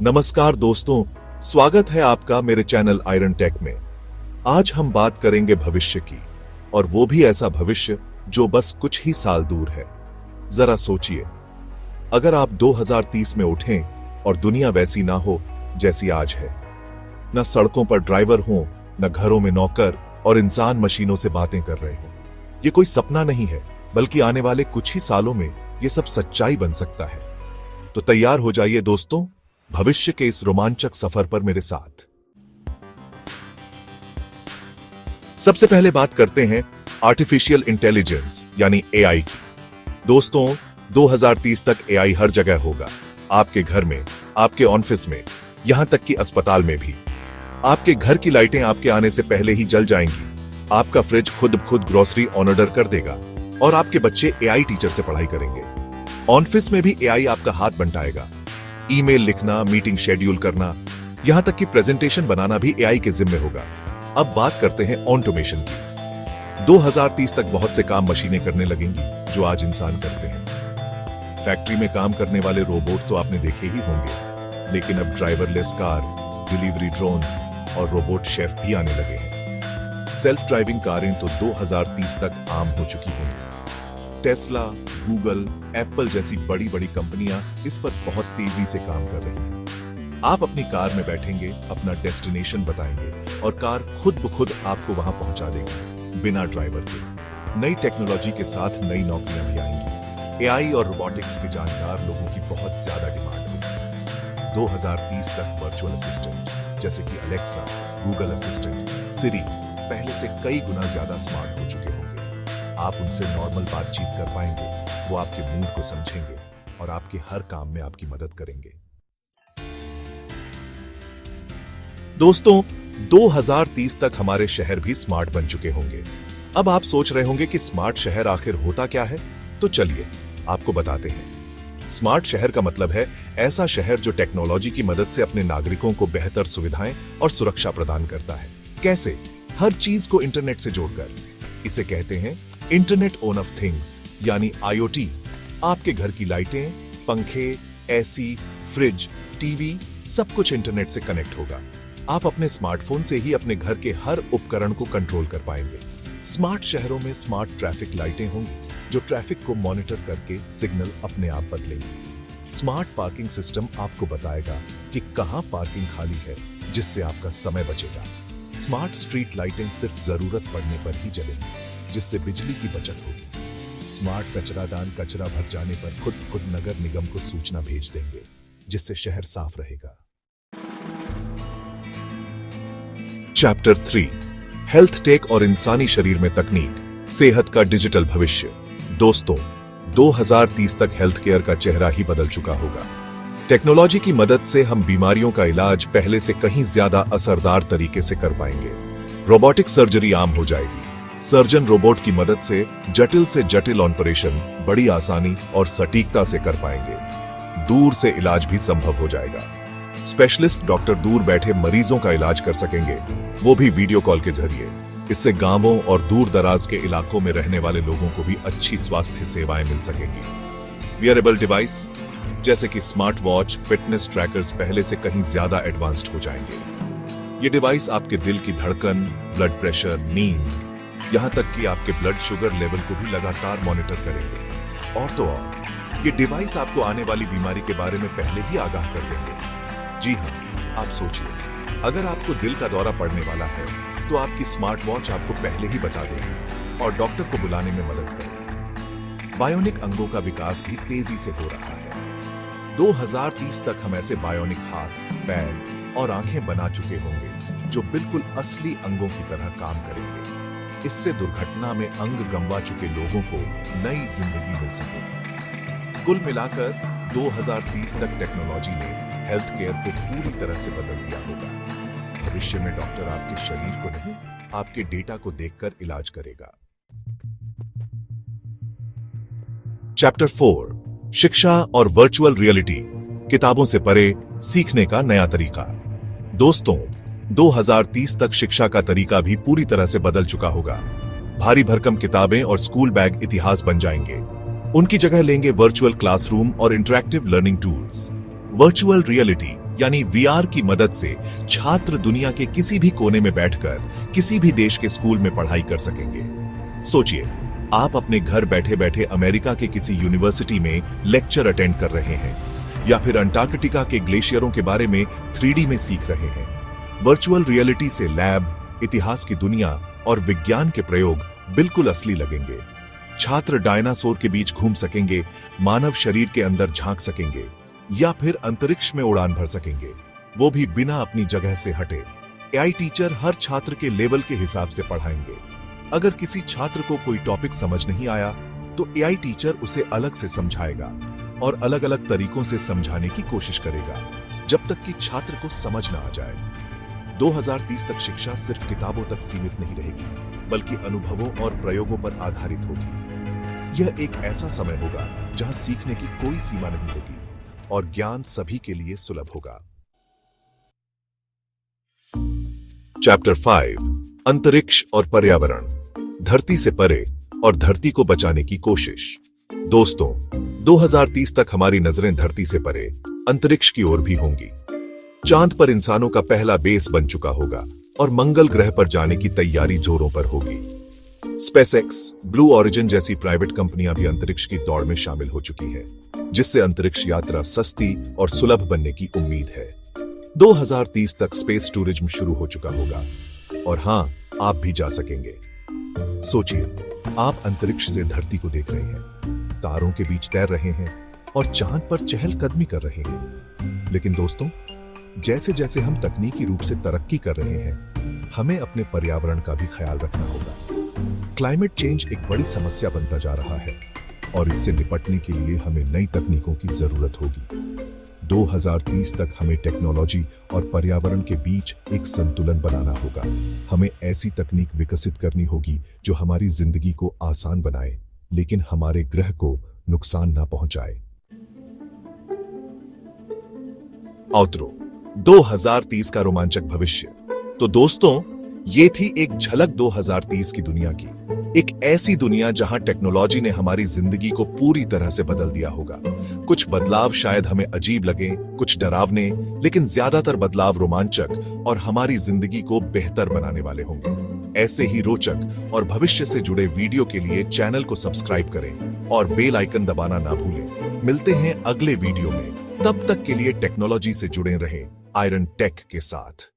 नमस्कार दोस्तों, स्वागत है आपका मेरे चैनल आयरन टेक में। आज हम बात करेंगे भविष्य की, और वो भी ऐसा भविष्य जो बस कुछ ही साल दूर है। जरा सोचिए, अगर आप 2030 में उठें और दुनिया वैसी ना हो जैसी आज है, न सड़कों पर ड्राइवर हो, न घरों में नौकर और इंसान मशीनों से बातें कर रहे हो। ये कोई सपना नहीं है, बल्कि आने वाले कुछ ही सालों में ये सब सच्चाई बन सकता है। तो तैयार हो जाइए दोस्तों, भविष्य के इस रोमांचक सफर पर मेरे साथ। सबसे पहले बात करते हैं आर्टिफिशियल इंटेलिजेंस यानी एआई की। दोस्तों, 2030 तक एआई हर जगह होगा। आपके घर में, आपके ऑफिस में, यहां तक कि अस्पताल में भी। आपके घर की लाइटें आपके आने से पहले ही जल जाएंगी। आपका फ्रिज खुद ग्रोसरी ऑर्डर कर देगा और आपके बच्चे एआई टीचर से पढ़ाई करेंगे। ऑफिस में भी एआई आपका हाथ बंटाएगा। ईमेल लिखना, मीटिंग शेड्यूल करना, यहां तक कि प्रेजेंटेशन बनाना भी एआई के जिम्मे होगा। अब बात करते हैं ऑटोमेशन की। 2030 तक बहुत से काम मशीनें करने लगेंगी जो आज इंसान करते हैं। फैक्ट्री में काम करने वाले रोबोट तो आपने देखे ही होंगे, लेकिन अब ड्राइवरलेस कार, डिलीवरी ड्रोन और रोबोट शेफ भी आने लगे हैं। सेल्फ ड्राइविंग कारें तो 2030 तक आम हो चुकी होंगी। टेस्ला, गूगल, एप्पल जैसी बड़ी बड़ी कंपनियां इस पर बहुत तेजी से काम कर रही हैं। आप अपनी कार में बैठेंगे, अपना डेस्टिनेशन बताएंगे और कार खुद ब खुद आपको वहां पहुंचा देगी, बिना ड्राइवर के। नई टेक्नोलॉजी के साथ नई नौकरियां भी आएंगी। एआई और रोबोटिक्स के जानकार लोगों की बहुत ज्यादा डिमांड होगी। 2030 तक वर्चुअल असिस्टेंट जैसे कि अलेक्सा, गूगल असिस्टेंट, सिरी पहले से कई गुना ज्यादा स्मार्ट हो चुके होंगे। आप उनसे नॉर्मल बातचीत कर पाएंगे, वो आपके मूड को समझेंगे और आपके हर काम में आपकी मदद करेंगे। दोस्तों, 2030 तक हमारे शहर भी स्मार्ट बन चुके होंगे। अब आप सोच रहे होंगे कि स्मार्ट शहर आखिर होता क्या है? तो चलिए आपको बताते हैं। स्मार्ट शहर का मतलब है ऐसा शहर जो टेक्नोलॉजी की मदद से अपने नागरिकों को बेहतर सुविधाएं और सुरक्षा प्रदान करता है। कैसे? हर चीज को इंटरनेट से जोड़कर। इसे कहते हैं इंटरनेट ऑफ थिंग्स यानी आईओटी। आपके घर की लाइटें, पंखे, एसी, फ्रिज, टीवी सब कुछ इंटरनेट से कनेक्ट होगा। आप अपने स्मार्टफोन से ही अपने घर के हर उपकरण को कंट्रोल कर पाएंगे। स्मार्ट शहरों में स्मार्ट ट्रैफिक लाइटें होंगी जो ट्रैफिक को मॉनिटर करके सिग्नल अपने आप बदलेंगी। स्मार्ट पार्किंग सिस्टम आपको बताएगा कि कहां पार्किंग खाली है, जिससे आपका समय बचेगा। स्मार्ट स्ट्रीट लाइटें सिर्फ जरूरत पड़ने पर ही जलेंगी, जिससे बिजली की बचत होगी। स्मार्ट कचरादान कचरा भर जाने पर खुद नगर निगम को सूचना भेज देंगे, जिससे शहर साफ रहेगा। चैप्टर 3, हेल्थ टेक और इंसानी शरीर में तकनीक, सेहत का डिजिटल भविष्य। दोस्तों, 2030 तक हेल्थ केयर का चेहरा ही बदल चुका होगा। टेक्नोलॉजी की मदद से हम बीमारियों का इलाज पहले से कहीं ज्यादा असरदार तरीके से कर पाएंगे। रोबोटिक सर्जरी आम हो जाएगी। सर्जन रोबोट की मदद से जटिल ऑपरेशन बड़ी आसानी और सटीकता से कर पाएंगे। दूर से इलाज भी संभव हो जाएगा। स्पेशलिस्ट डॉक्टर दूर बैठे मरीजों का इलाज कर सकेंगे, वो भी वीडियो कॉल के जरिए। इससे गांवों और दूर दराज के इलाकों में रहने वाले लोगों को भी अच्छी स्वास्थ्य सेवाएं मिल सकेंगी। वियरेबल डिवाइस जैसे कि स्मार्ट वॉच, फिटनेस ट्रैकर्स पहले से कहीं ज्यादा एडवांस्ड हो जाएंगे। ये डिवाइस आपके दिल की धड़कन, ब्लड प्रेशर, नींद, यहां तक कि आपके ब्लड शुगर लेवल को भी लगातार मॉनिटर करेंगे। और तो और, ये डिवाइस आपको आने वाली बीमारी के बारे में पहले ही आगाह कर देंगे। जी हां, आप सोचिए, अगर आपको दिल का दौरा पड़ने वाला है तो आपकी स्मार्ट वॉच आपको पहले ही बता देगी और डॉक्टर को बुलाने में मदद करेगी। बायोनिक अंगों का विकास भी तेजी से हो रहा है। 2030 तक हम ऐसे बायोनिक हाथ, पैर और आंखें बना चुके होंगे जो बिल्कुल असली अंगों की तरह काम करेंगे। इससे दुर्घटना में अंग गंवा चुके लोगों को नई जिंदगी मिल सकेगी। कुल मिलाकर 2030 तक टेक्नोलॉजी ने हेल्थ केयर को पूरी तरह से बदल दिया होगा। भविष्य में डॉक्टर आपके शरीर को नहीं, आपके डेटा को देखकर इलाज करेगा। चैप्टर 4, शिक्षा और वर्चुअल रियलिटी, किताबों से परे सीखने का नया तरीका। दोस्तों, 2030 तक शिक्षा का तरीका भी पूरी तरह से बदल चुका होगा। भारी भरकम किताबें और स्कूल बैग इतिहास बन जाएंगे। उनकी जगह लेंगे वर्चुअल क्लासरूम और interactive learning tools. Virtual reality यानी वीआर की मदद से छात्र दुनिया के किसी भी कोने में बैठकर किसी भी देश के स्कूल में पढ़ाई कर सकेंगे। सोचिए, आप अपने घर बैठे बैठे अमेरिका के किसी यूनिवर्सिटी में लेक्चर अटेंड कर रहे हैं या फिर अंटार्कटिका के ग्लेशियरों के बारे में 3D में सीख रहे हैं। वर्चुअल रियलिटी से लैब, इतिहास की दुनिया और विज्ञान के प्रयोग बिल्कुल असली लगेंगे। छात्र डायनासोर के बीच घूम सकेंगे, मानव शरीर के अंदर झांक सकेंगे या फिर अंतरिक्ष में उड़ान भर सकेंगे, वो भी बिना अपनी जगह से हटे। एआई टीचर हर छात्र के लेवल के हिसाब से पढ़ाएंगे। अगर किसी छात्र को कोई टॉपिक समझ नहीं आया तो एआई टीचर उसे अलग से समझाएगा और अलग अलग तरीकों से समझाने की कोशिश करेगा जब तक कि छात्र को समझ ना आ जाए। 2030 तक शिक्षा सिर्फ किताबों तक सीमित नहीं रहेगी, बल्कि अनुभवों और प्रयोगों पर आधारित होगी। यह एक ऐसा समय होगा जहां सीखने की कोई सीमा नहीं होगी और ज्ञान सभी के लिए सुलभ होगा। चैप्टर 5, अंतरिक्ष और पर्यावरण, धरती से परे और धरती को बचाने की कोशिश। दोस्तों, 2030 तक हमारी नजरें धरती से परे अंतरिक्ष की ओर भी होंगी। चांद पर इंसानों का पहला बेस बन चुका होगा और मंगल ग्रह पर जाने की तैयारी जोरों पर होगी। स्पेसएक्स, ब्लू ओरिजिन जैसी प्राइवेट कंपनियां भी अंतरिक्ष की दौड़ में शामिल हो चुकी हैं, जिससे अंतरिक्ष यात्रा सस्ती और सुलभ बनने की उम्मीद है। 2030 तक स्पेस टूरिज्म शुरू हो चुका होगा और हां, आप भी जा सकेंगे। सोचिए, आप अंतरिक्ष से धरती को देख रहे हैं, तारों के बीच तैर रहे हैं और चांद पर चहलकदमी कर रहे हैं। लेकिन दोस्तों, जैसे जैसे हम तकनीकी रूप से तरक्की कर रहे हैं, हमें अपने पर्यावरण का भी ख्याल रखना होगा। क्लाइमेट चेंज एक बड़ी समस्या बनता जा रहा है और इससे निपटने के लिए हमें नई तकनीकों की जरूरत होगी। 2030 तक हमें टेक्नोलॉजी और पर्यावरण के बीच एक संतुलन बनाना होगा। हमें ऐसी तकनीक विकसित करनी होगी जो हमारी जिंदगी को आसान बनाए, लेकिन हमारे ग्रह को नुकसान ना पहुंचाए। आउटरो, 2030 का रोमांचक भविष्य। तो दोस्तों, ये थी एक झलक 2030 की दुनिया की। एक ऐसी दुनिया जहां टेक्नोलॉजी ने हमारी जिंदगी को पूरी तरह से बदल दिया होगा। कुछ बदलाव शायद हमें अजीब लगे, कुछ डरावने, लेकिन ज्यादातर बदलाव रोमांचक और हमारी जिंदगी को बेहतर बनाने वाले होंगे। ऐसे ही रोचक और भविष्य से जुड़े वीडियो के लिए चैनल को सब्सक्राइब करें और बेल आइकन दबाना ना भूलें। मिलते हैं अगले वीडियो में, तब तक के लिए टेक्नोलॉजी से जुड़े रहें आयरन टेक के साथ।